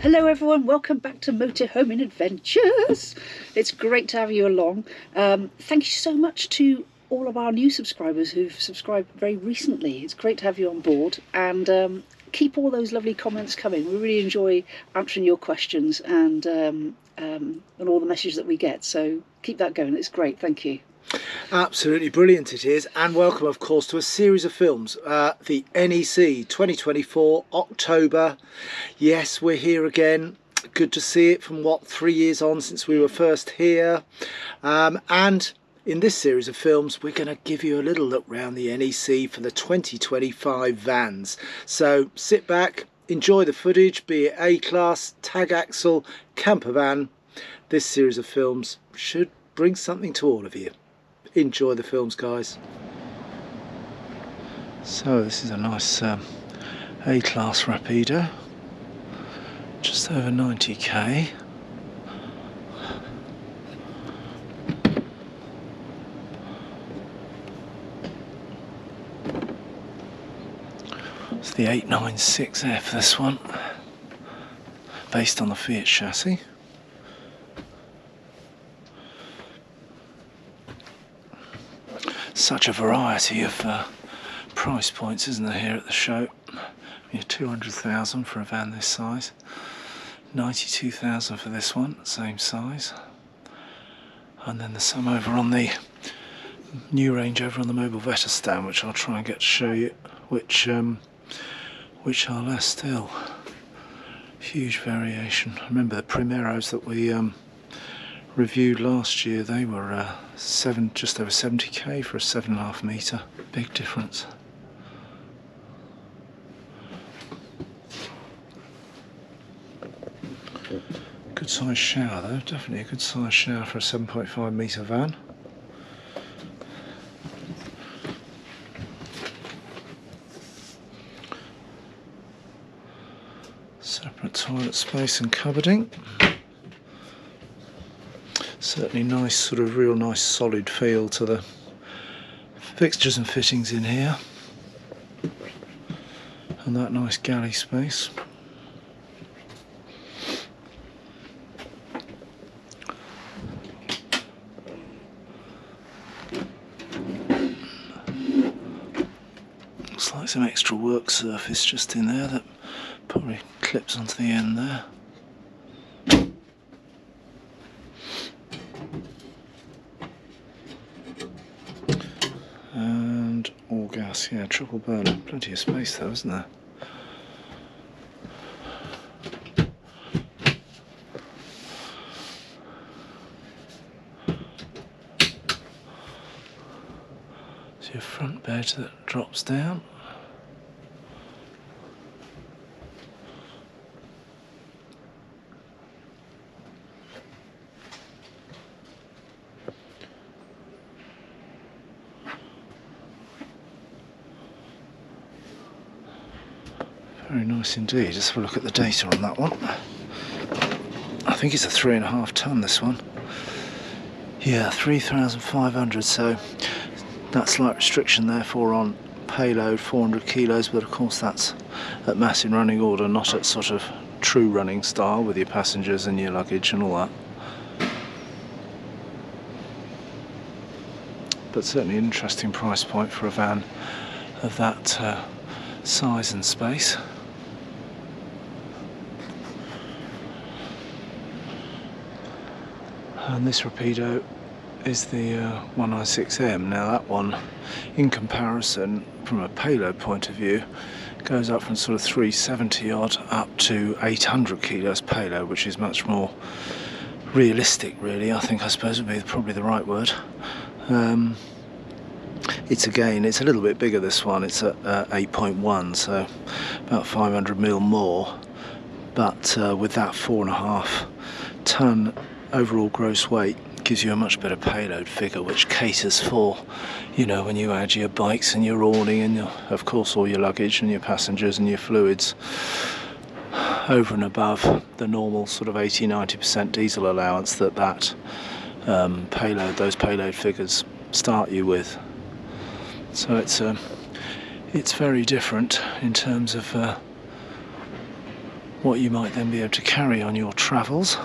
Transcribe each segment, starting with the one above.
Hello everyone, welcome back to Motorhome and Adventures. It's great to have you along. Thank you so much to all of our new subscribers who've subscribed very recently. It's great to have you on board, and keep all those lovely comments coming. We really enjoy answering your questions and all the messages that we get, so keep that going. It's great, thank you. Absolutely brilliant it is, and welcome of course to a series of films, the NEC 2024 October. Yes, we're here again. Good to see it from 3 years on since we were first here, and in this series of films we're going to give you a little look round the NEC for the 2025 vans. So sit back, enjoy the footage, be it A-Class, tag axle, camper van. This series of films should bring something to all of you. Enjoy the films, guys. So this is a nice A-Class Rapido, just over 90k. It's the 896F, this one, based on the Fiat chassis. Such a variety of price points, isn't there, here at the show? 200,000 for a van this size, 92,000 for this one, same size, and then there's some over on the new range over on the Mobile Veta stand, which I'll try and get to show you, which are less still. Huge variation. Remember the Primeros that we reviewed last year, they were just over 70k for a 7.5 metre. Big difference. Good size shower though, definitely a good size shower for a 7.5 metre van. Separate toilet space and cupboarding. Certainly nice, sort of real nice solid feel to the fixtures and fittings in here, and that nice galley space. Looks like some extra work surface just in there that probably clips onto the end there. And all gas, yeah, triple burner. Plenty of space though, isn't there? So your front bed that drops down. Very nice indeed. Let's have a look at the data on that one. I think it's a 3.5 tonne, this one. Yeah, 3,500, so that slight restriction therefore on payload, 400 kilos, but of course that's at mass in running order, not at sort of true running style with your passengers and your luggage and all that. But certainly an interesting price point for a van of that size and space. And this Rapido is the 196M. Now that one, in comparison from a payload point of view, goes up from sort of 370 odd up to 800 kilos payload, which is much more realistic really, I suppose would be probably the right word. It's a little bit bigger, this one. It's at 8.1, so about 500mm more, but with that 4.5 tonne overall gross weight gives you a much better payload figure, which caters for, you know, when you add your bikes and your awning and of course all your luggage and your passengers and your fluids over and above the normal sort of 80-90% diesel allowance that those payload figures start you with. So it's very different in terms of what you might then be able to carry on your travels.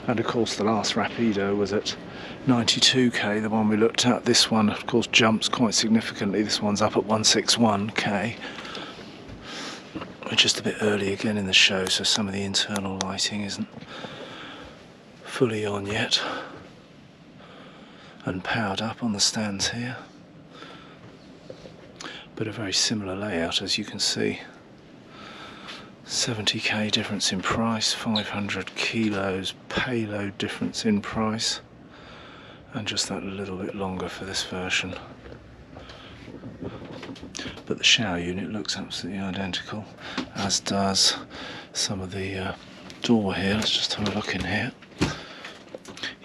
And of course the last Rapido was at 92k, the one we looked at. This one of course jumps quite significantly. This one's up at 161k. We're just a bit early again in the show, so some of the internal lighting isn't fully on yet and powered up on the stands here. But a very similar layout, as you can see. 70k difference in price, 500 kilos payload difference in price, and just that little bit longer for this version. But the shower unit looks absolutely identical, as does some of the door here. Let's just have a look in here.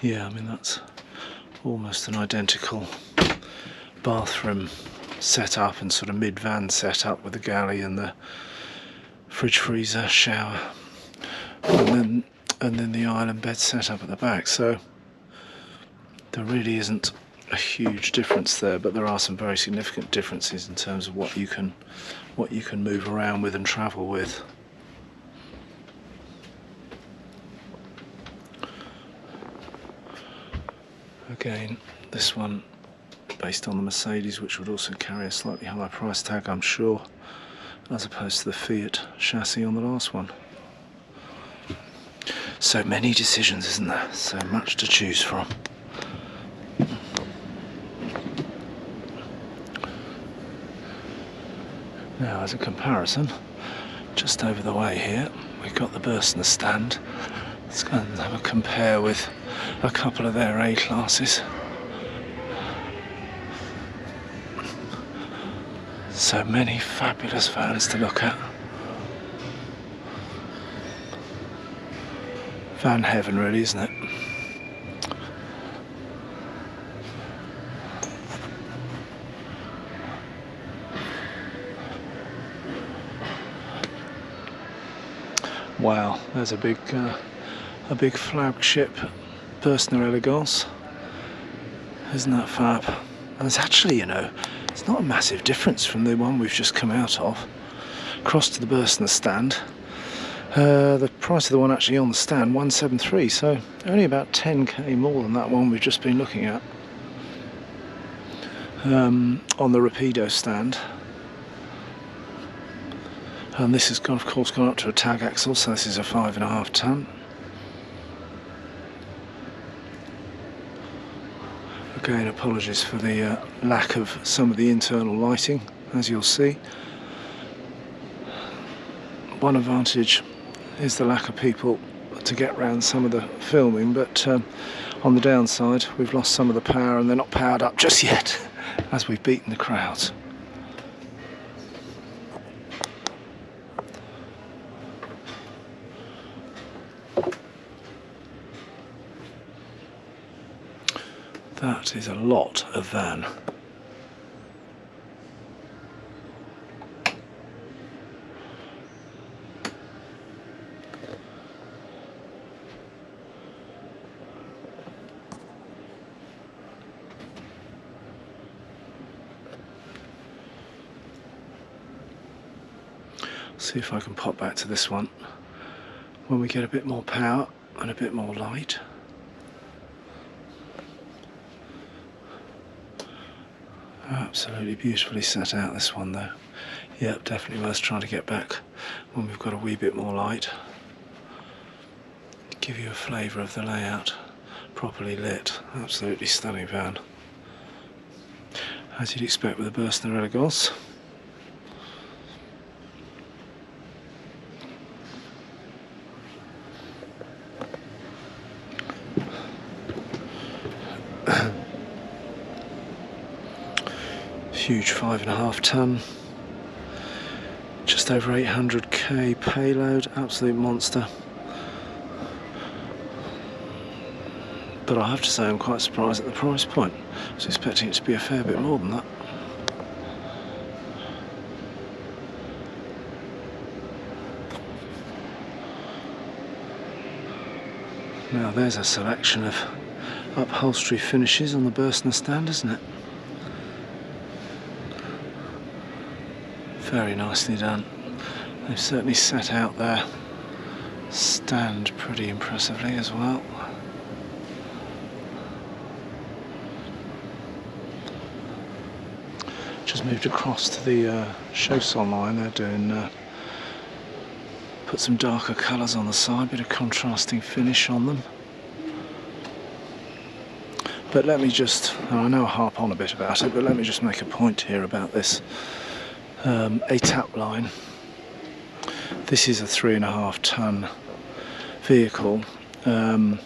Yeah, I mean that's almost an identical bathroom setup and sort of mid-van setup with the galley and the fridge freezer shower, and then the island bed setup at the back. So there really isn't a huge difference there, but there are some very significant differences in terms of what you can move around with and travel with. Again, this one based on the Mercedes, which would also carry a slightly higher price tag, I'm sure, as opposed to the Fiat chassis on the last one. So many decisions, isn't there? So much to choose from. Now, as a comparison, just over the way here, we've got the Burstner stand. Let's go and have a compare with a couple of their A-classes. So many fabulous vans to look at. Van heaven, really, isn't it? Wow, there's a big Flagship Burstner elegance. Isn't that fab? And it's actually, you know, it's not a massive difference from the one we've just come out of. Across to the Burstner stand. The price of the one actually on the stand, 173, so only about 10k more than that one we've just been looking at. On the Rapido stand. And this has, of course, gone up to a tag axle, so this is a 5.5 ton. Again, apologies for the lack of some of the internal lighting, as you'll see. One advantage is the lack of people to get around some of the filming, but on the downside, we've lost some of the power and they're not powered up just yet, as we've beaten the crowds. That is a lot of van. See if I can pop back to this one when we get a bit more power and a bit more light. Absolutely beautifully set out, this one though. Yep, definitely worth trying to get back when we've got a wee bit more light. Give you a flavour of the layout. Properly lit. Absolutely stunning van. As you'd expect with a Burstner elegance. Huge 5.5 ton, just over 800k payload, absolute monster. But I have to say I'm quite surprised at the price point. I was expecting it to be a fair bit more than that. Now there's a selection of upholstery finishes on the Burstner stand, isn't it? Very nicely done. They've certainly set out their stand pretty impressively as well. Just moved across to the Chausson line. They're doing put some darker colours on the side, bit of contrasting finish on them. But let me just, I know I harp on a bit about it, but let me just make a point here about this ATAP line. This is a 3.5 ton vehicle, and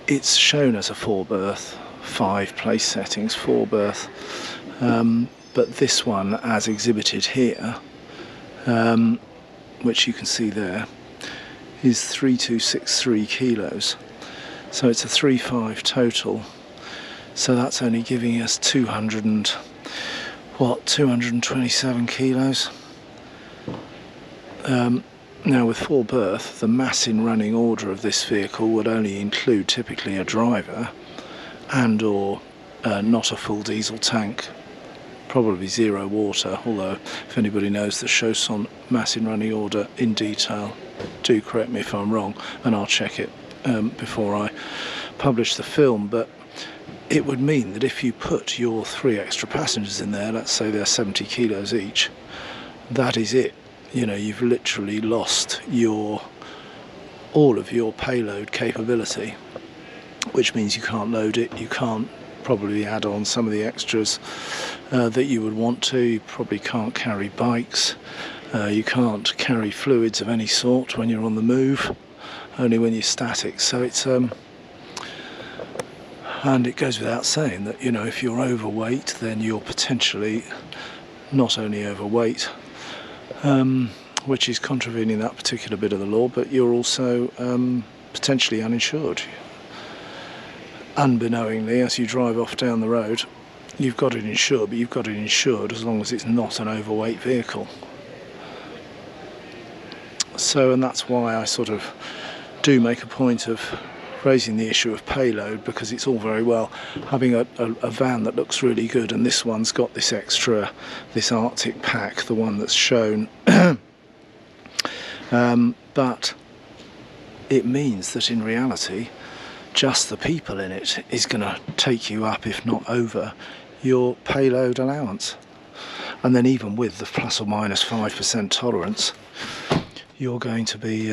it's shown as a 4-berth, 5 place settings, 4-berth, but this one, as exhibited here, which you can see there, is 3263 kilos. So it's a 3.5 total. So that's only giving us 227 kilos. Now with 4-berth, the mass in running order of this vehicle would only include typically a driver and or not a full diesel tank, probably 0 water, although if anybody knows the Chausson mass in running order in detail, do correct me if I'm wrong and I'll check it before I publish the film. But it would mean that if you put your 3 extra passengers in there, let's say they're 70 kilos each, that is it. You know, you've literally lost all of your payload capability, which means you can't load it, you can't probably add on some of the extras that you would want to. You probably can't carry bikes, you can't carry fluids of any sort when you're on the move, only when you're static. So it's and it goes without saying that, you know, if you're overweight, then you're potentially not only overweight, which is contravening that particular bit of the law, but you're also potentially uninsured. Unbeknowingly, as you drive off down the road, you've got it insured, but you've got it insured as long as it's not an overweight vehicle. So, and that's why I sort of do make a point of raising the issue of payload, because it's all very well having a van that looks really good, and this one's got this extra, this Arctic pack, the one that's shown, but it means that in reality just the people in it is going to take you up, if not over, your payload allowance. And then even with the plus or minus 5% tolerance, you're going to be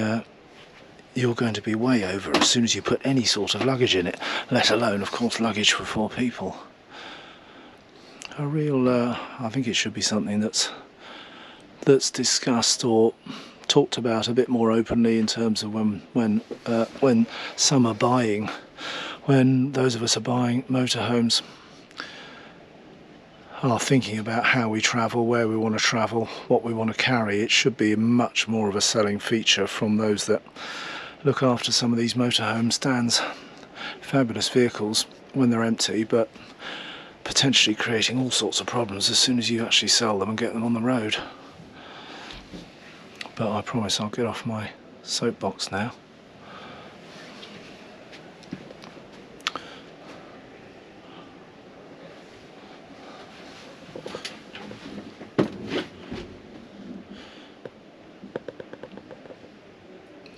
way over as soon as you put any sort of luggage in it, let alone, of course, luggage for 4 people. A real, I think it should be something that's discussed or talked about a bit more openly in terms of when some are buying, when those of us are buying motorhomes, are thinking about how we travel, where we want to travel, what we want to carry. It should be much more of a selling feature from those that look after some of these motorhome stands. Fabulous vehicles when they're empty, but potentially creating all sorts of problems as soon as you actually sell them and get them on the road. But I promise I'll get off my soapbox now.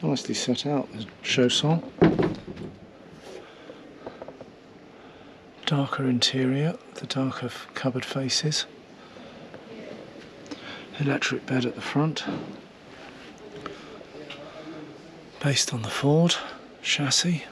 Nicely set out, the Chausson. Darker interior, the darker cupboard faces. Electric bed at the front. Based on the Ford chassis.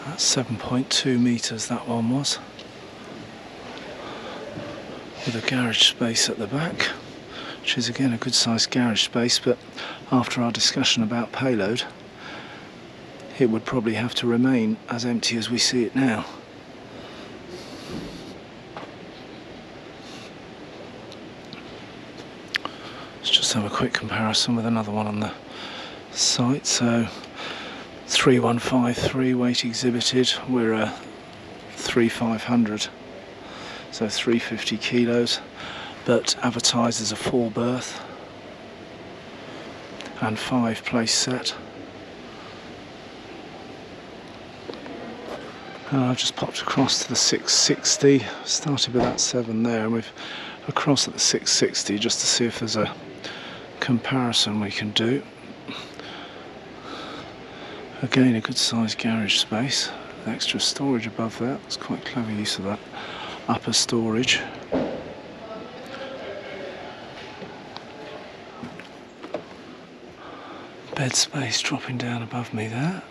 That's 7.2 metres that one was, with a garage space at the back, which is again a good sized garage space, but after our discussion about payload, it would probably have to remain as empty as we see it now. Let's just have a quick comparison with another one on the site. So 3153 weight exhibited. We're a 3500, so 350 kilos, but advertised as a 4-berth and 5-place set. And I've just popped across to the 660, started with that 7 there, and we've across at the 660 just to see if there's a comparison we can do. Again, a good sized garage space, extra storage above that. It's quite clever use of that upper storage. Bed space dropping down above me there.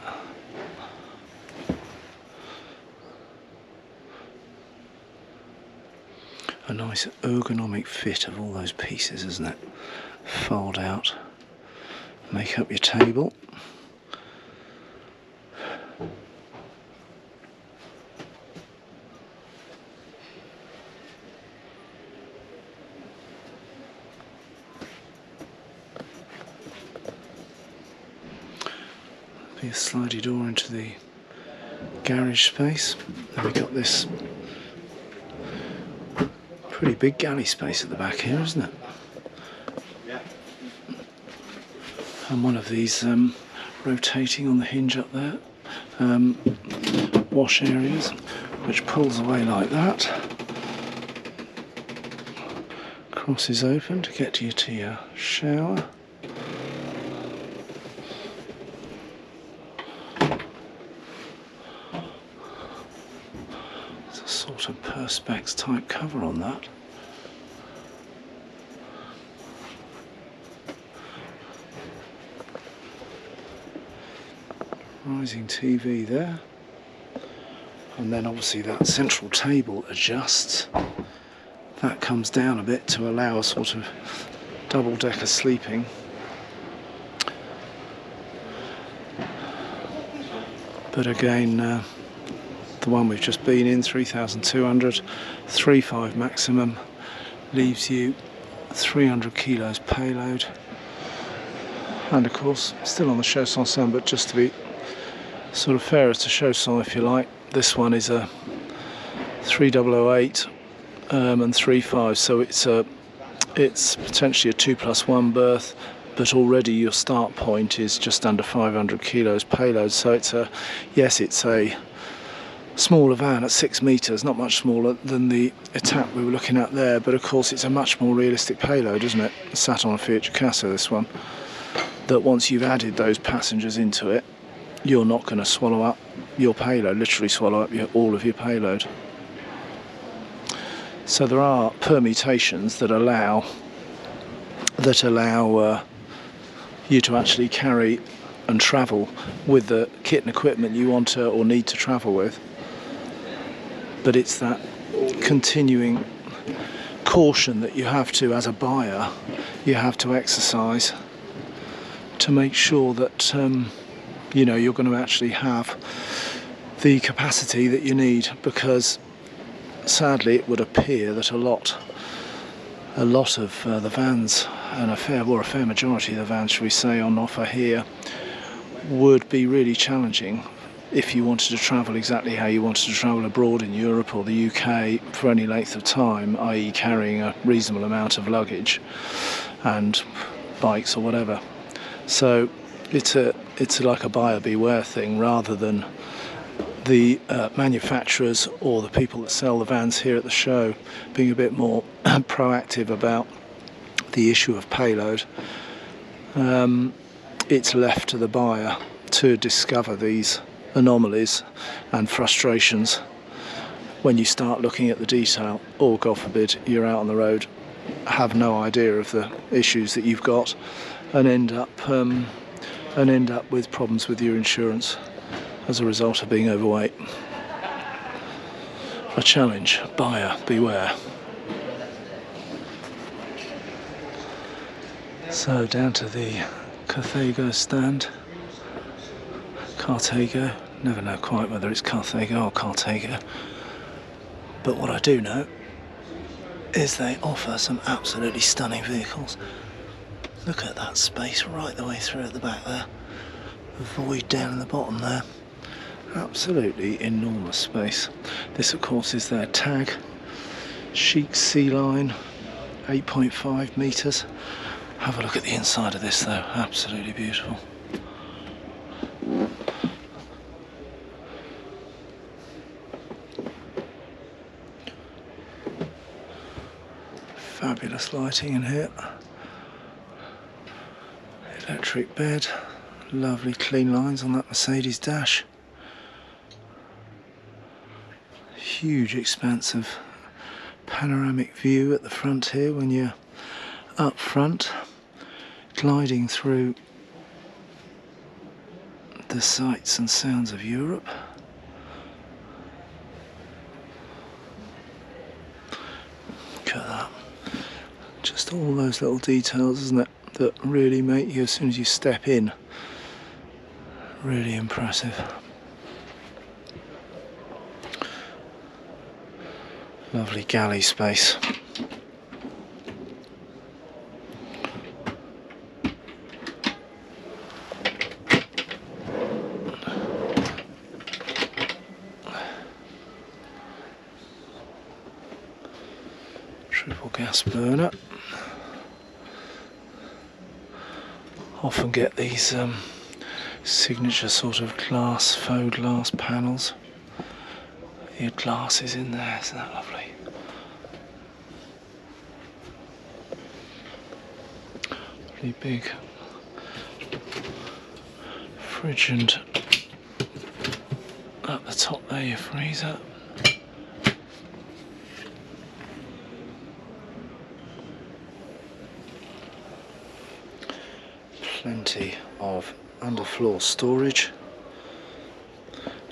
A nice ergonomic fit of all those pieces, isn't it? Fold out, make up your table. Be a slidey door into the garage space. Then we've got this pretty big galley space at the back here, isn't it? And one of these rotating on the hinge up there, wash areas, which pulls away like that, crosses open to get you to your shower. It's a sort of perspex type cover on that. Rising TV there, and then obviously that central table adjusts. That comes down a bit to allow a sort of double-decker sleeping. But again, the one we've just been in, 3,200, 3.5 maximum, leaves you 300 kilos payload. And of course, still on the Chausson, but just to be sort of fairer to Chausson, if you like, this one is a 3008 and 3.5, so it's potentially a 2+1 berth, but already your start point is just under 500 kilos payload. So it's a smaller van at 6 metres, not much smaller than the Attack we were looking at there, but of course it's a much more realistic payload, isn't it? Sat on a Fiat Chausson, this one, that once you've added those passengers into it, you're not going to swallow up your payload, literally swallow up all of your payload. So there are permutations that allow you to actually carry and travel with the kit and equipment you want to or need to travel with. But it's that continuing caution that you have to, as a buyer, you have to exercise to make sure that you're going to actually have the capacity that you need, because sadly it would appear that a lot of the vans, and a fair majority of the vans, shall we say, on offer here would be really challenging if you wanted to travel exactly how you wanted to travel abroad in Europe or the UK for any length of time, i.e. carrying a reasonable amount of luggage and bikes or whatever. So it's like a buyer beware thing, rather than the manufacturers or the people that sell the vans here at the show being a bit more proactive about the issue of payload. It's left to the buyer to discover these anomalies and frustrations when you start looking at the detail, or God forbid you're out on the road, have no idea of the issues that you've got, and end up with problems with your insurance as a result of being overweight. A challenge, buyer beware. So down to the Carthago stand. Carthago, never know quite whether it's Carthago or Carthago, but what I do know is they offer some absolutely stunning vehicles. Look at that space right the way through at the back there. void down in the bottom there. Absolutely enormous space. This of course is their tag. Chic E-line, 8.5 metres. Have a look at the inside of this though, absolutely beautiful. Fabulous lighting in here. Electric bed, lovely clean lines on that Mercedes dash. Huge expanse of panoramic view at the front here when you're up front, gliding through the sights and sounds of Europe. Look at that. Just all those little details, isn't it, that really make you, as soon as you step in, really impressive. Lovely galley space. Triple gas burner. Often get these signature sort of glass, faux glass panels. Your glass is in there, isn't that lovely? Really big fridge, and up the top there your freezer. Plenty of underfloor storage.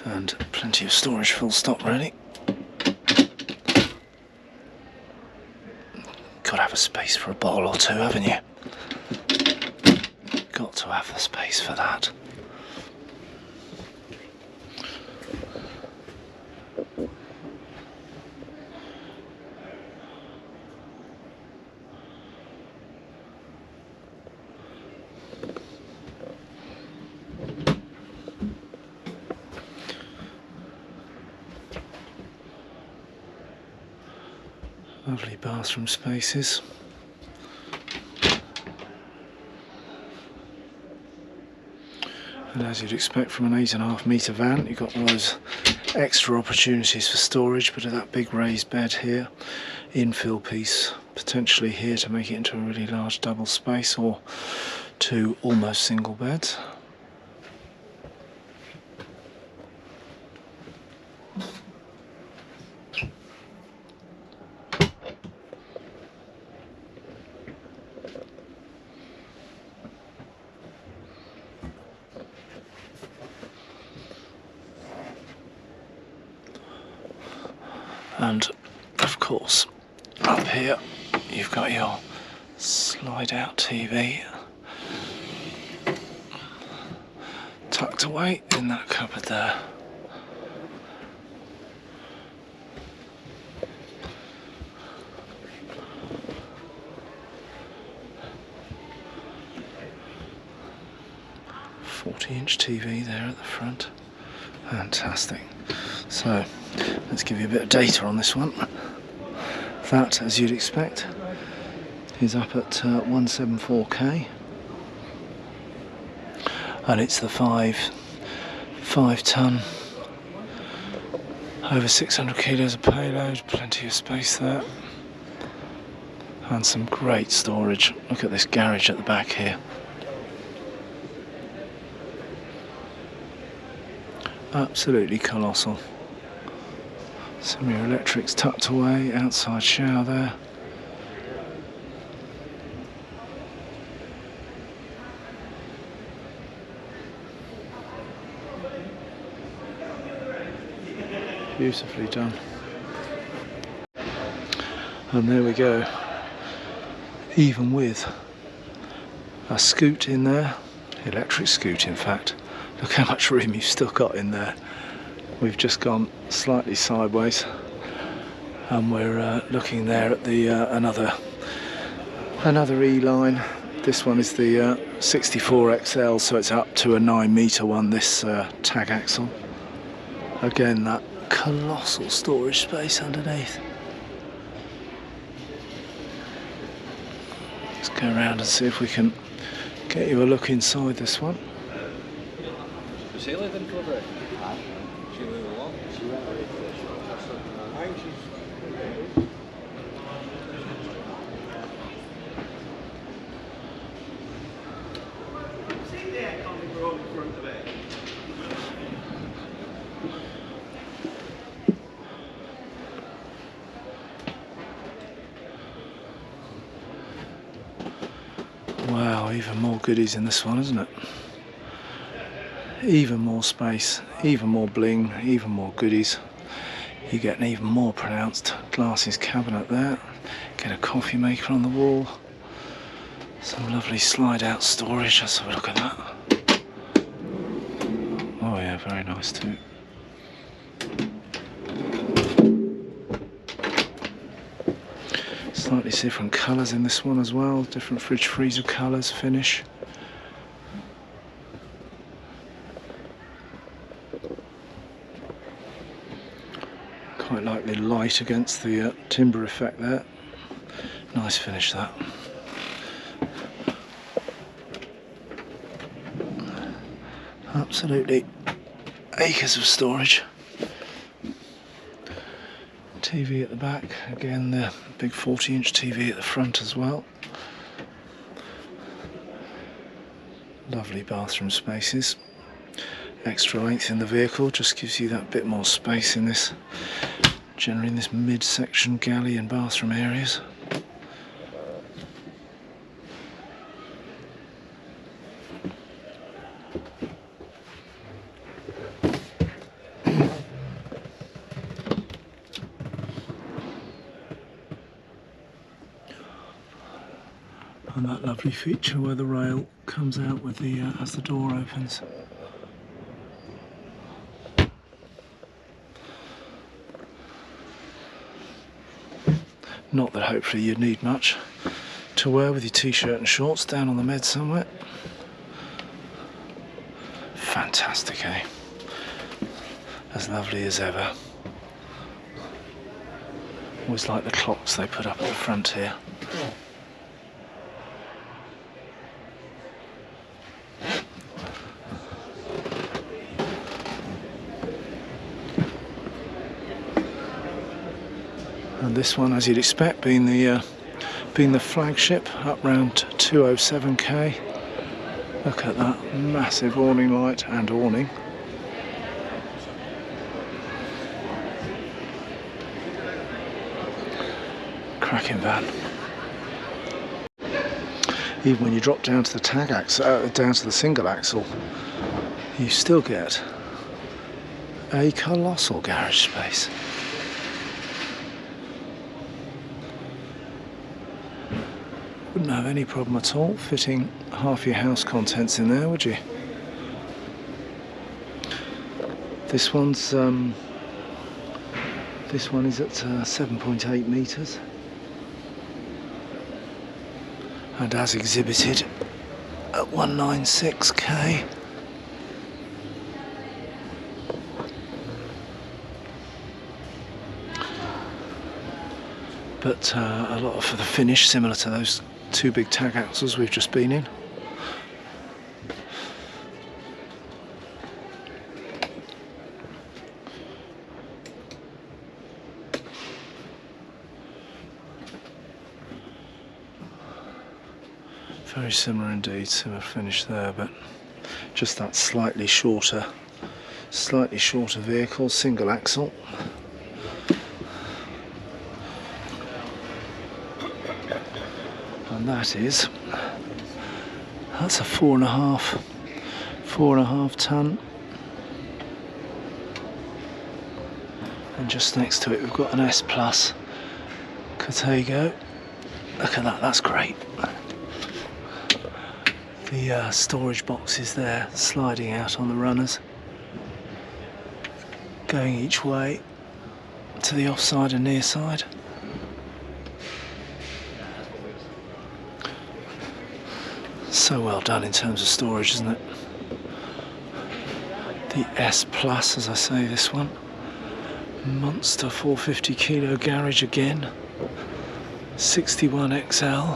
And plenty of storage, full stop really. Got to have a space for a bottle or two, haven't you? Got to have the space for that. Lovely bathroom spaces. And as you'd expect from an 8.5 metre van, you've got all those extra opportunities for storage, but of that big raised bed here, infill piece potentially here to make it into a really large double space, or two almost single beds. And of course up here you've got your slide out TV tucked away in that cupboard there. "40-inch TV there at the front. Fantastic. So let's give you a bit of data on this one. That, as you'd expect, is up at 174k, and it's the 5-ton, over 600 kilos of payload, plenty of space there, and some great storage. Look at this garage at the back here. Absolutely colossal. Some of your electrics tucked away, outside shower there. Beautifully done. And there we go. Even with a scoot in there, electric scoot in fact. Look how much room you've still got in there. We've just gone slightly sideways, and we're looking there at the another E-line This one is the 64XL, so it's up to a 9-metre one, this tag axle. Again, that colossal storage space underneath. Let's go around and see if we can get you a look inside this one. Does she live in Coventry? She live a lot. Wow, even more goodies in this one, isn't it? Even more space, even more bling, even more goodies. You get an even more pronounced glasses cabinet there. Get a coffee maker on the wall. Some lovely slide out storage. Let's have a look at that. Oh yeah, very nice too. Slightly different colours in this one as well. Different fridge freezer colours, finish. Quite like the light against the timber effect there. Nice finish that. Absolutely acres of storage. TV at the back, again the big 40-inch TV at the front as well. Lovely bathroom spaces. Extra length in the vehicle, just gives you that bit more space in this, generally in this mid-section galley and bathroom areas. And that lovely feature where the rail comes out with the as the door opens. Not that hopefully you'd need much to wear with your t-shirt and shorts down on the med somewhere. Fantastic, eh? As lovely as ever. Always like the clocks they put up at the front here. And this one, as you'd expect, being the Flagship, up round 207k. Look at that massive awning light and awning. Cracking van. Even when you drop down to the tag axle, down to the single axle, you still get a colossal garage space. Wouldn't have any problem at all fitting half your house contents in there, would you? This one is at 7.8 metres, and as exhibited at 196k. But a lot of the finish similar to those two big tag axles we've just been in. Very similar indeed, similar finish there, but just that slightly shorter vehicle, single axle. And that's a 4.5 ton, and just next to it we've got an S-plus Carthago. Look at that, that's great. The storage boxes there sliding out on the runners, going each way to the offside and near side. So well done in terms of storage, isn't it? The S-plus, as I say, this one. Monster 450 kilo garage again. 61 XL.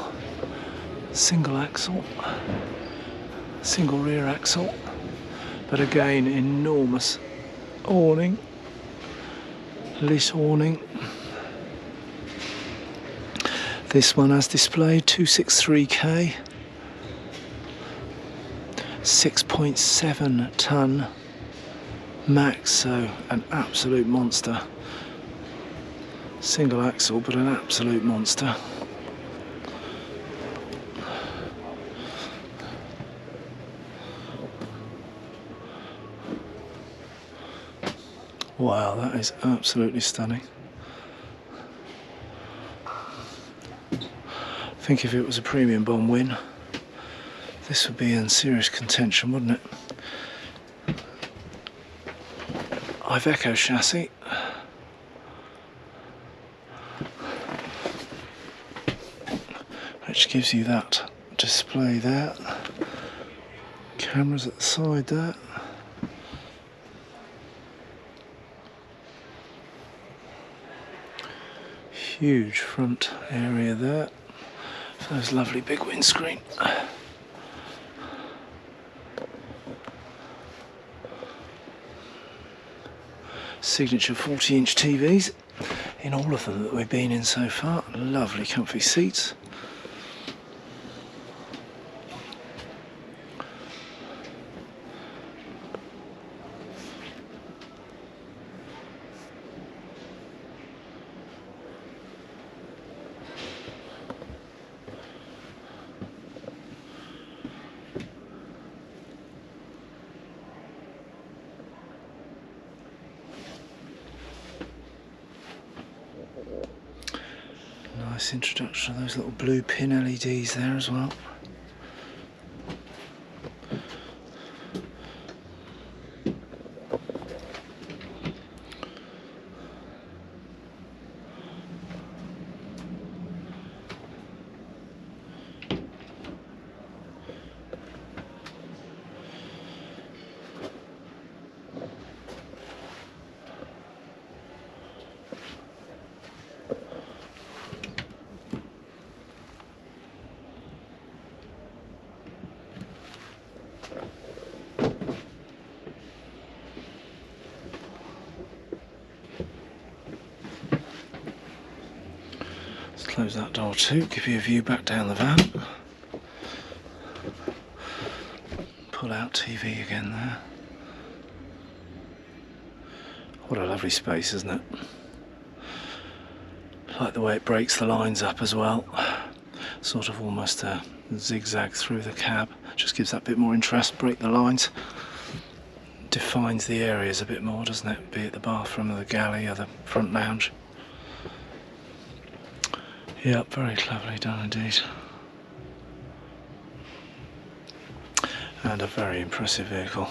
Single axle. Single rear axle. But again, enormous awning. Lit awning. This one has displayed 263k. 6.7 ton max, so an absolute monster. Single axle, but an absolute monster. Wow, that is absolutely stunning. I think if it was a premium bomb win, this would be in serious contention, wouldn't it? Iveco chassis. Which gives you that display there. Cameras at the side there. Huge front area there. For those lovely big windscreen. Signature 40-inch TVs in all of them that we've been in so far. Lovely comfy seats. Nice introduction of those little blue pin LEDs there as well. Close that door too, give you a view back down the van. Pull out TV again there. What a lovely space, isn't it? Like the way it breaks the lines up as well. Sort of almost a zigzag through the cab. Just gives that bit more interest, break the lines. Defines the areas a bit more, doesn't it? Be it the bathroom or the galley or the front lounge. Yep, very cleverly done indeed. And a very impressive vehicle.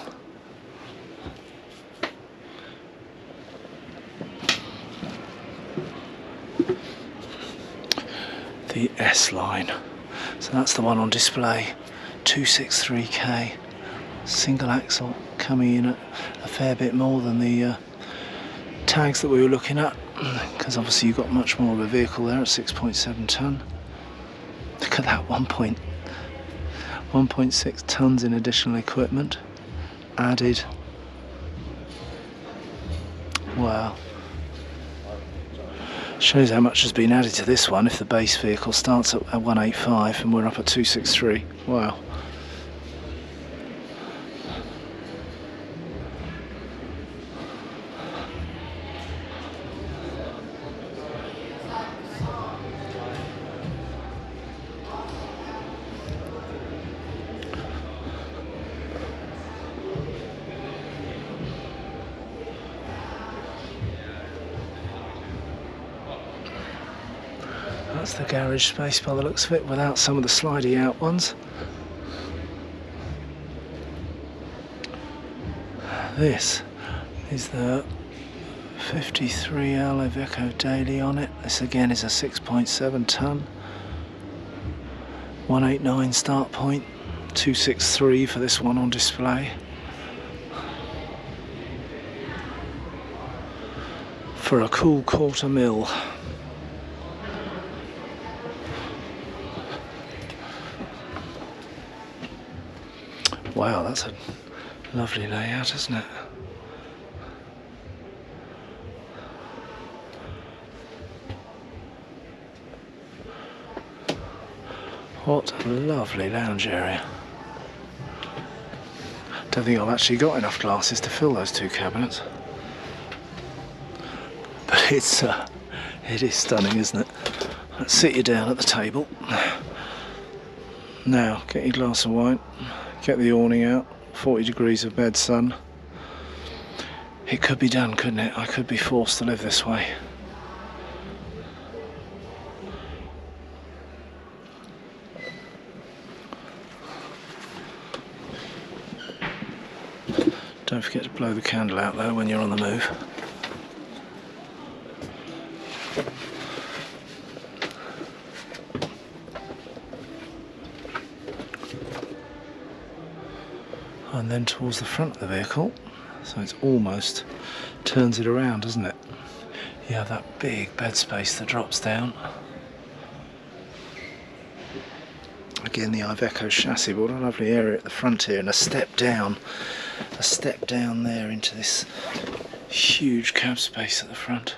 The S-line. So that's the one on display. 263k. Single axle, coming in at a fair bit more than the tags that we were looking at, because obviously you've got much more of a vehicle there at 6.7 tonne. Look at that, 1.6 tonnes in additional equipment added. Wow. Shows how much has been added to this one if the base vehicle starts at 185 and we're up at 263. Wow. That's the garage space by the looks of it, without some of the slidey out ones. This is the 53L Iveco Daily on it. This again is a 6.7 tonne. 189 start point, 263 for this one on display. For a cool $250,000. Wow, that's a lovely layout, isn't it? What a lovely lounge area. Don't think I've actually got enough glasses to fill those two cabinets. But it is stunning, isn't it? Let's sit you down at the table. Now, get your glass of wine, get the awning out, 40 degrees of bed sun. It could be done, couldn't it? I could be forced to live this way. Don't forget to blow the candle out though when you're on the move. And then towards the front of the vehicle, so it's almost turns it around, doesn't it? You have that big bed space that drops down. Again, the Iveco chassis, but what a lovely area at the front here, and a step down there into this huge cab space at the front.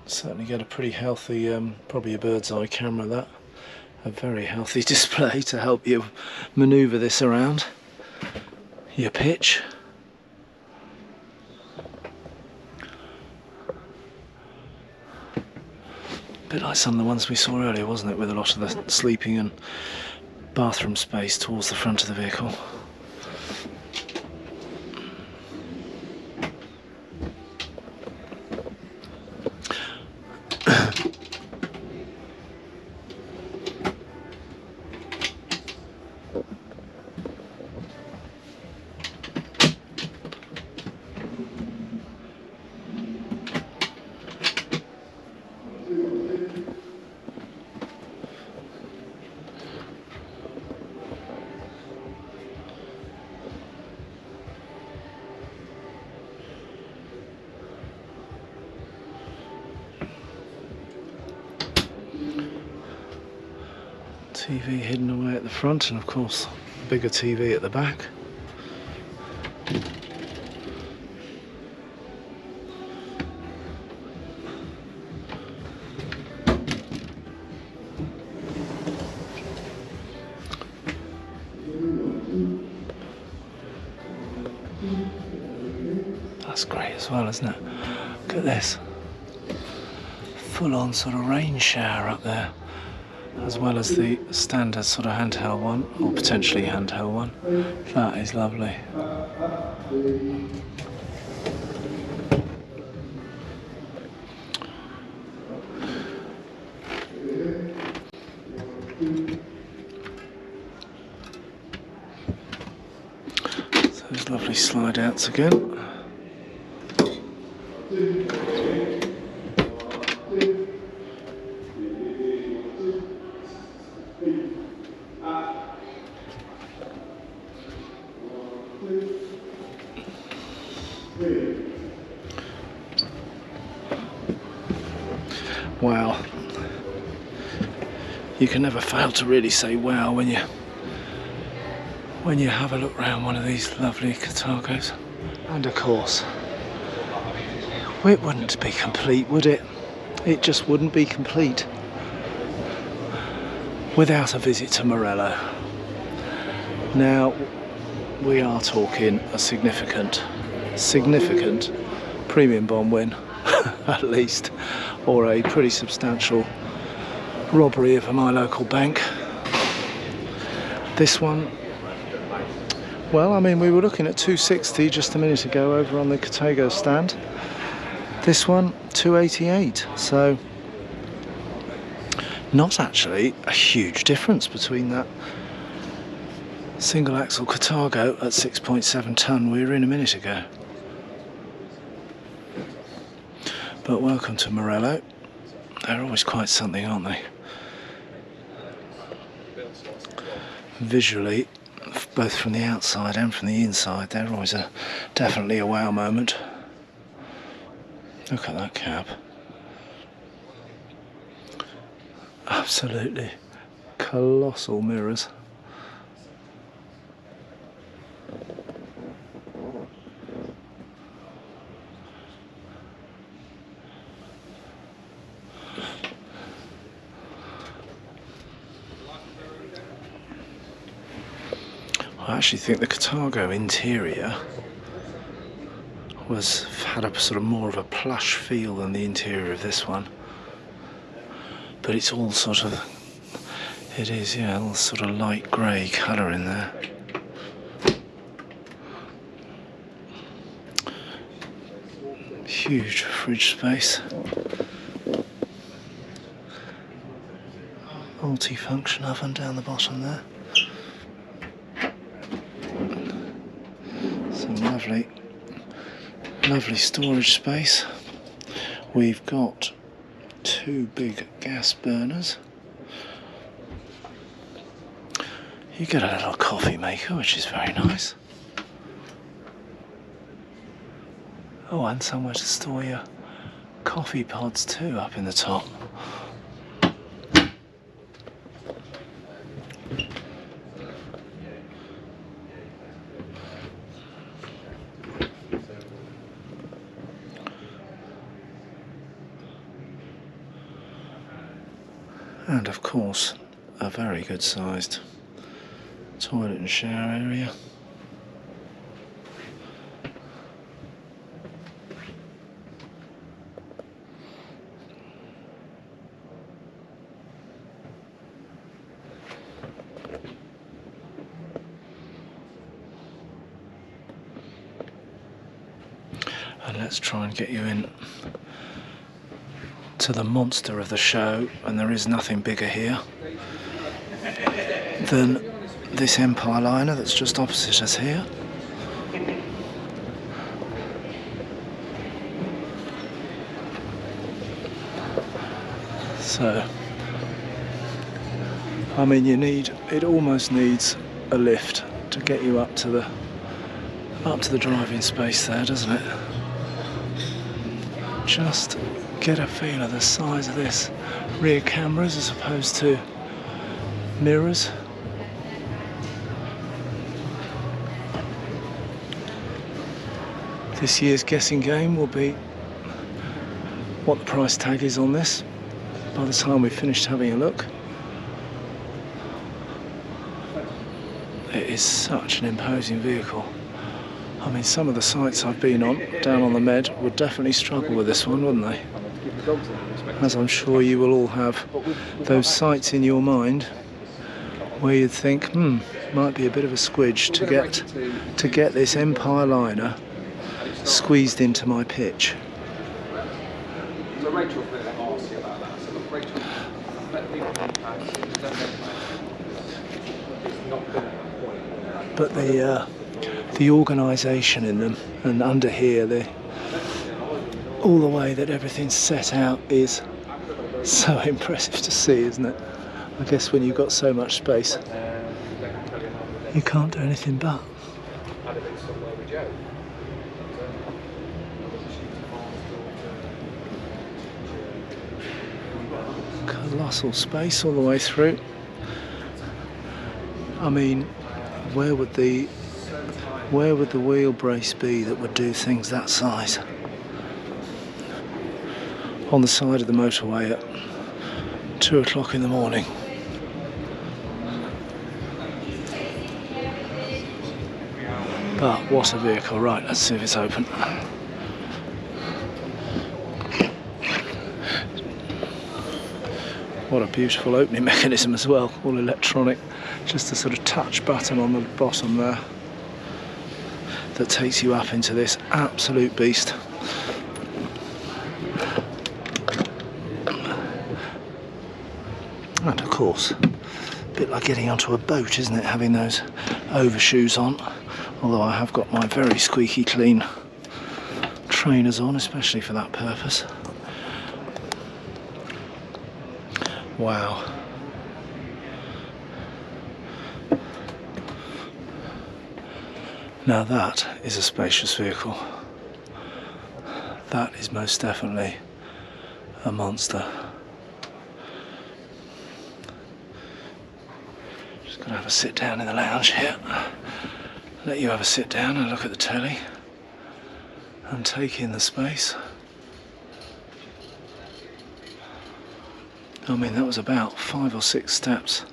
Certainly get a pretty healthy, probably a bird's eye camera, that. A very healthy display to help you manoeuvre this around your pitch. A bit like some of the ones we saw earlier, wasn't it, with a lot of the sleeping and bathroom space towards the front of the vehicle. TV hidden away at the front, and of course a bigger TV at the back. That's great as well, isn't it? Look at this. Full on sort of rain shower up there, as well as the standard sort of handheld one, or potentially handheld one. That is lovely. So those lovely slide outs again. Wow. You can never fail to really say wow when you have a look around one of these lovely Carthagos. And of course, it wouldn't be complete, would it? It just wouldn't be complete without a visit to Morelo. Now, we are talking a significant premium bond win, at least, or a pretty substantial robbery of my local bank. This one, well, I mean, we were looking at 260 just a minute ago over on the Carthago stand. This one, 288, so not actually a huge difference between that single axle Carthago at 6.7 tonne we were in a minute ago. But welcome to Morelo. They're always quite something, aren't they? visually, both from the outside and from the inside, they're always definitely a wow moment. Look at that cab. Absolutely colossal mirrors. I actually think the Carthago interior had a sort of more of a plush feel than the interior of this one, but it's all sort of, it is, yeah, all sort of light grey colour in there. Huge fridge space, multi-function oven down the bottom there. Some lovely storage space. We've got two big gas burners. You get a little coffee maker, which is very nice. Oh, and somewhere to store your coffee pods too, up in the top. And of course, a very good sized toilet and shower area. And let's try and get you in to the monster of the show, and there is nothing bigger here than this Empire liner that's just opposite us here. So, I mean, it almost needs a lift to get you up to the driving space there, doesn't it? Just get a feel of the size of this rear cameras as opposed to mirrors. This year's guessing game will be what the price tag is on this by the time we've finished having a look. It is such an imposing vehicle. I mean, some of the sites I've been on down on the Med would definitely struggle with this one, wouldn't they? As I'm sure you will all have those sites in your mind where you'd think, might be a bit of a squidge to get this Empire liner squeezed into my pitch. But the organisation in them, and under here, all the way that everything's set out is so impressive to see, isn't it? I guess when you've got so much space, you can't do anything but. Colossal space all the way through. I mean, where would the wheel brace be that would do things that size? On the side of the motorway at 2 o'clock in the morning. But what a vehicle. Right, let's see if it's open. What a beautiful opening mechanism as well, all electronic. Just a sort of touch button on the bottom there that takes you up into this absolute beast. And of course, a bit like getting onto a boat, isn't it, having those overshoes on, although I have got my very squeaky clean trainers on, especially for that purpose. Wow. Now that is a spacious vehicle. That is most definitely a monster. Just gonna have a sit down in the lounge here. Let you have a sit down and look at the telly and take in the space. I mean, that was about 5 or 6 steps,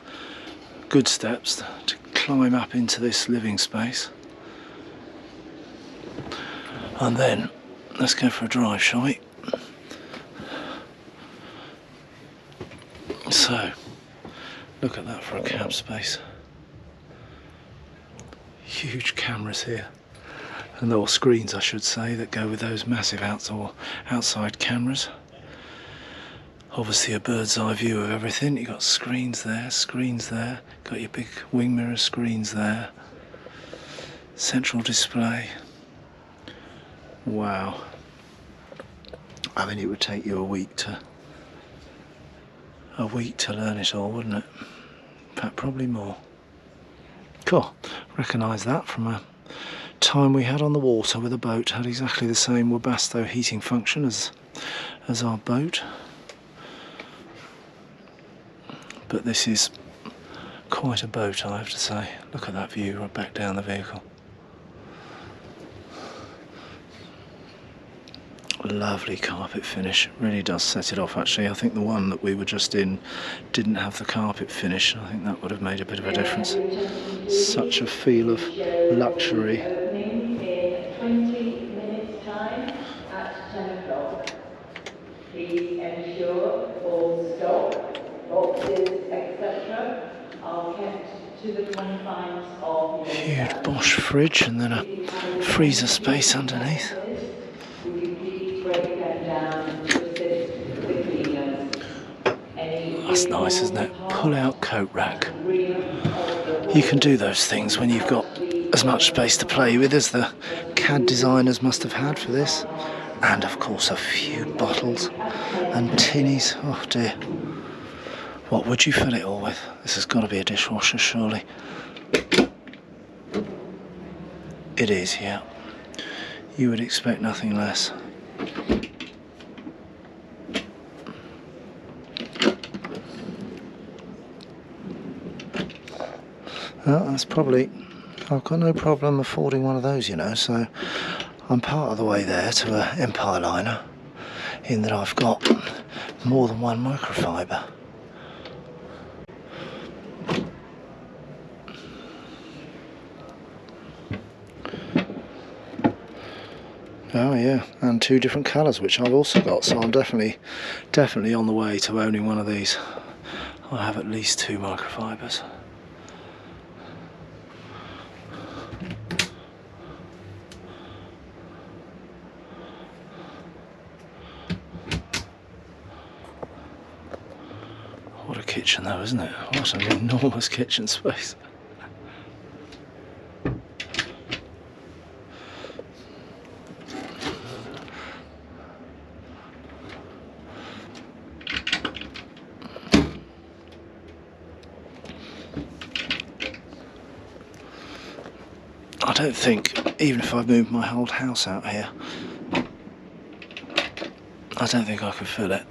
good steps, to climb up into this living space. And then let's go for a drive, shall we? So, look at that for a cab space. Huge cameras here, and or screens I should say, that go with those massive outside cameras. Obviously a bird's eye view of everything. You've got screens there, got your big wing mirror screens there. Central display. Wow. I mean, it would take you a week to learn it all, wouldn't it? In fact, probably more. Cool. Recognise that from a time we had on the water with a boat. Had exactly the same Webasto heating function as our boat. But this is quite a boat, I have to say. Look at that view right back down the vehicle. Lovely carpet finish, really does set it off actually. I think the one that we were just in didn't have the carpet finish. I think that would have made a bit of a difference. Such a feel of luxury. Opening in 20 minutes time at 10 o'clock. Please ensure all stock, boxes, etc. are kept to the confines of your Huge Bosch fridge and then a freezer space underneath. That's nice, isn't it? Pull out coat rack. You can do those things when you've got as much space to play with as the CAD designers must have had for this. And of course a few bottles and tinnies. Oh dear. What would you fill it all with? This has got to be a dishwasher, surely. It is, yeah. You would expect nothing less. Well, that's probably, I've got no problem affording one of those, you know, so I'm part of the way there to an Empire liner, in that I've got more than one microfiber. Oh yeah, and 2 different colours, which I've also got, so I'm definitely on the way to owning one of these. I have at least 2 microfibers. What a kitchen though, isn't it? What an enormous kitchen space. I don't think, even if I moved my whole house out here, I don't think I could fill it.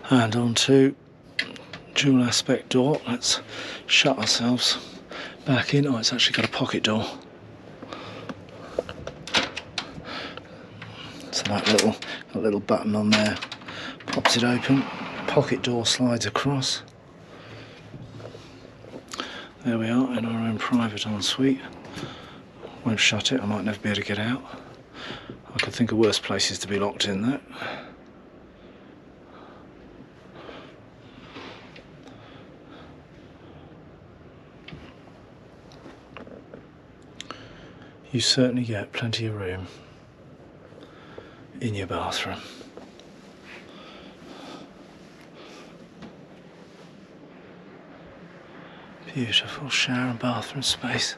And on to dual aspect door. Let's shut ourselves back in. Oh, it's actually got a pocket door. So that little button on there pops it open. Pocket door slides across. There we are in our own private ensuite. Won't shut it, I might never be able to get out. I could think of worse places to be locked in that. You certainly get plenty of room in your bathroom. Beautiful shower and bathroom space.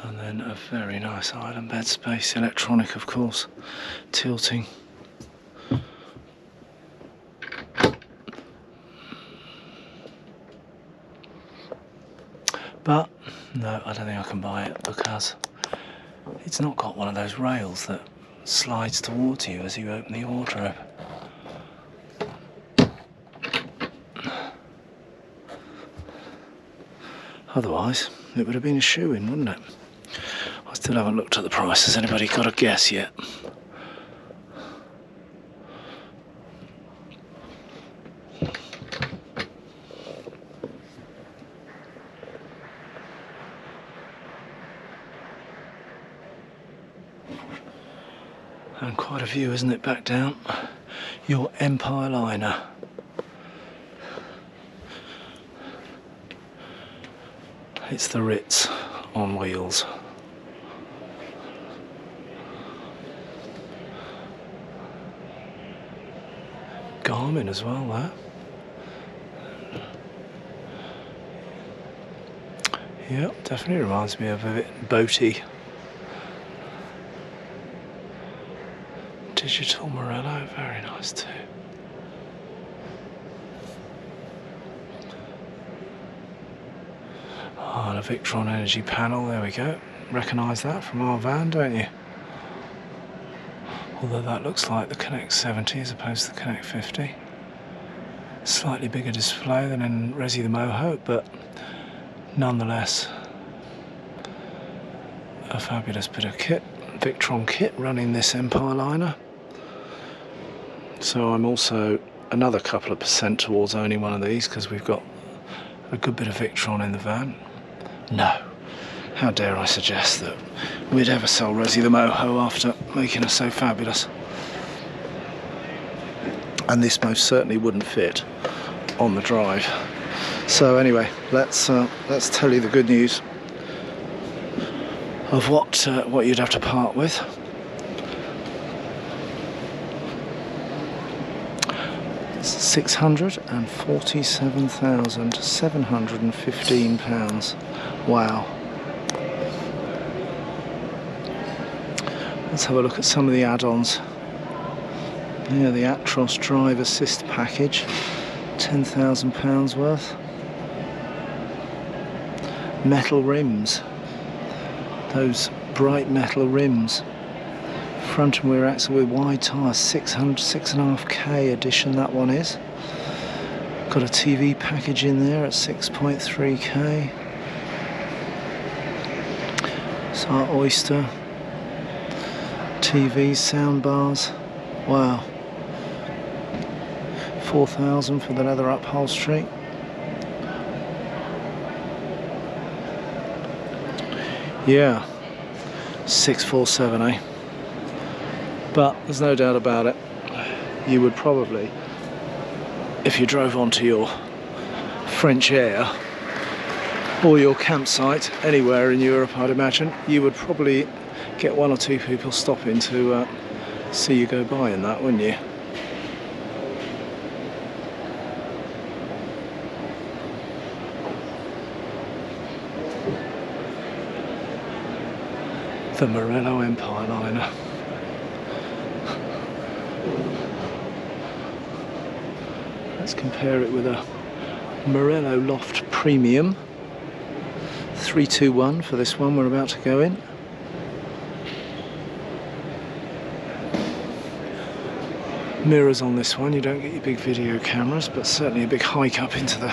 And then a very nice island bed space, electronic of course, tilting. But no, I don't think I can buy it because it's not got one of those rails that slides towards you as you open the wardrobe. Otherwise, it would have been a shoe-in, wouldn't it? I still haven't looked at the price. Has anybody got a guess yet? And quite a few, isn't it, back down? Your Empire liner. It's the Ritz on wheels. Garmin as well, there. Yep, definitely reminds me of a bit boaty. Digital Morelo, very nice too. Oh, and a Victron energy panel, there we go. Recognise that from our van, don't you? Although that looks like the Connect 70 as opposed to the Connect 50. Slightly bigger display than in Resi the Moho, but nonetheless a fabulous bit of kit. Victron kit running this Empire liner. So I'm also another couple of percent towards owning one of these because we've got a good bit of Victron in the van. No, how dare I suggest that we'd ever sell Resi the Moho after making us so fabulous. And this most certainly wouldn't fit on the drive. So anyway, let's tell you the good news of what you'd have to part with. £647,715. Wow. Let's have a look at some of the add-ons. Yeah, the Actros Drive Assist package, £10,000 worth. Metal rims, those bright metal rims. Front and rear axle with wide tyres, 6.5k edition that one is. Got a TV package in there at 6.3k. So our Oyster TVs, sound bars. Wow. 4,000 for the leather upholstery. Yeah, 647, eh? But there's no doubt about it, you would probably, if you drove onto your French Air or your campsite anywhere in Europe, I'd imagine, you would probably get one or two people stopping to see you go by in that, wouldn't you? The Morelo Empire liner. Let's compare it with a Morelo Loft Premium 321 for this one we're about to go in. Mirrors on this one, you don't get your big video cameras, but certainly a big hike up into the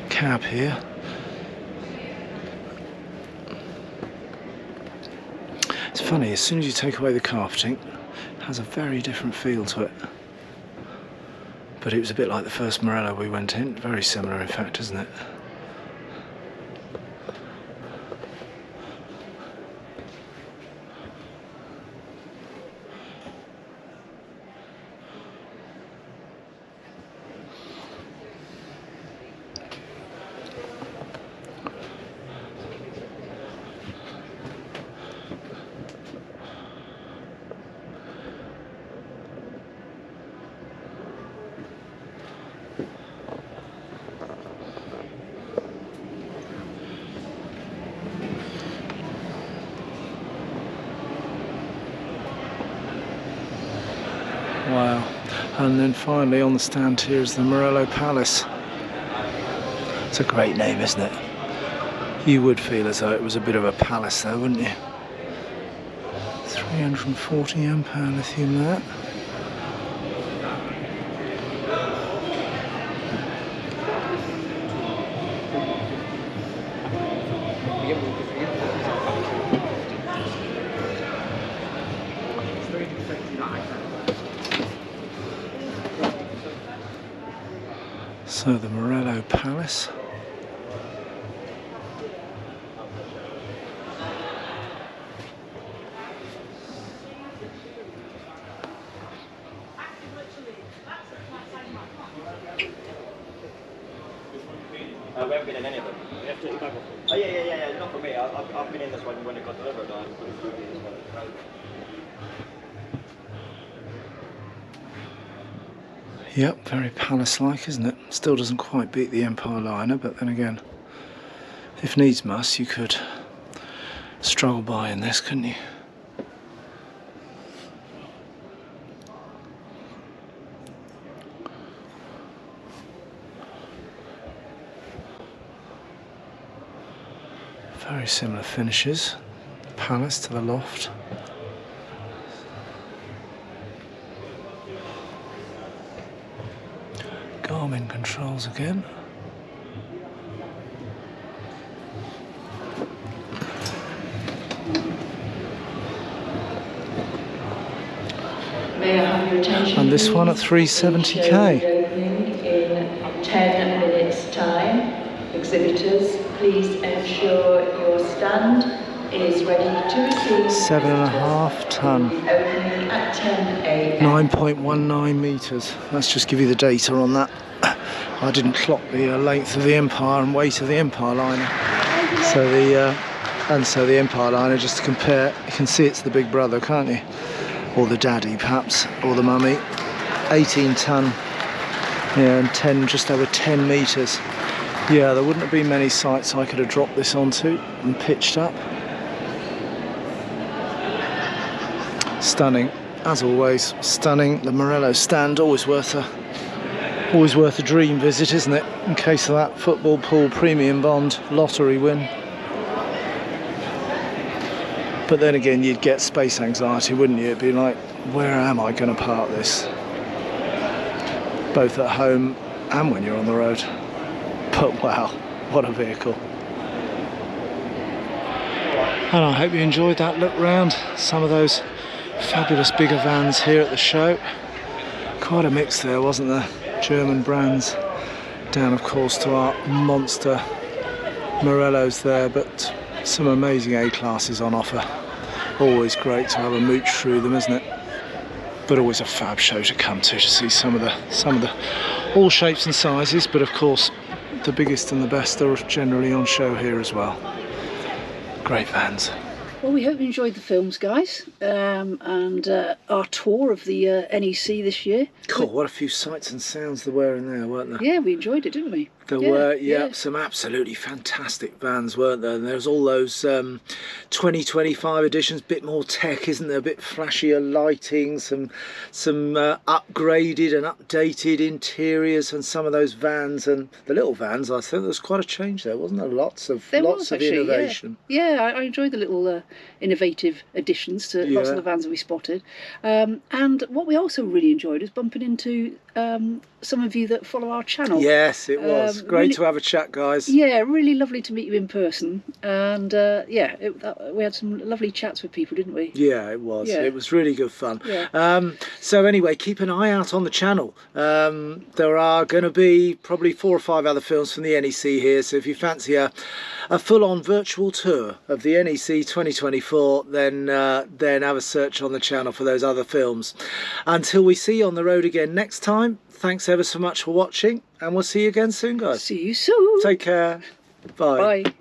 cab here. It's funny, as soon as you take away the carpeting, it has a very different feel to it. But it was a bit like the first Morelo we went in, very similar in fact, isn't it? Wow. And then finally on the stand here is the Morelo Palace. It's a great name, isn't it? You would feel as though it was a bit of a palace though, wouldn't you? 340 ampere lithium there. So the Morelo Palace. We haven't been in any of them. Oh yeah, not for me. I've been in this one when it got delivered. Yep, very palace-like, isn't it? Still doesn't quite beat the Empire liner, but then again, if needs must, you could struggle by in this, couldn't you? Very similar finishes, Palace to the Loft. Garmin controls again. May I have your attention, And this one at please? 370k. Opening in 10 minutes time. Exhibitors, please ensure your stand is ready to receive 7.5 ton. Opening at 10 a.m. 9.19 metres. Let's just give you the data on that. I didn't clock the length of the Empire and weight of the Empire liner. So the Empire liner, just to compare, you can see it's the big brother, can't you? Or the daddy perhaps, or the mummy. 18 ton, yeah, and 10, just over 10 metres. Yeah, there wouldn't have been many sites I could have dropped this onto and pitched up. Stunning, as always, stunning. The Morelo stand, always worth a dream visit, isn't it? In case of that football pool premium bond lottery win. But then again, you'd get space anxiety, wouldn't you? It'd be like, where am I going to park this? Both at home and when you're on the road. But wow, what a vehicle. And I hope you enjoyed that look round some of those fabulous bigger vans here at the show. Quite a mix there, wasn't there? German brands down of course to our monster Morelos there, but some amazing A-classes on offer. Always great to have a mooch through them, isn't it? But always a fab show to come to see some of the all shapes and sizes, but of course the biggest and the best are generally on show here as well. Great vans. Well, we hope you enjoyed the films, guys, and our tour of the NEC this year. Cool, what a few sights and sounds there were in there, weren't there? Yeah, we enjoyed it, didn't we? There were, some absolutely fantastic vans, weren't there? And there's all those 2025 editions, bit more tech, isn't there? A bit flashier lighting, some upgraded and updated interiors, and some of those vans and the little vans. I think there was quite a change there, wasn't there? Lots of innovation. Yeah, I enjoyed the little innovative additions to lots of the vans that we spotted. And what we also really enjoyed is bumping into some of you that follow our channel. Yes, it was great really, to have a chat, guys. Yeah, really lovely to meet you in person, and we had some lovely chats with people, didn't we? Yeah, it was. Yeah. It was really good fun. Yeah. So anyway, keep an eye out on the channel. There are going to be probably 4 or 5 other films from the NEC here, so if you fancy a full-on virtual tour of the NEC 2024, then have a search on the channel for those other films. Until we see you on the road again next time, thanks ever so much for watching, and we'll see you again soon, guys. See you soon. Take care. Bye. Bye.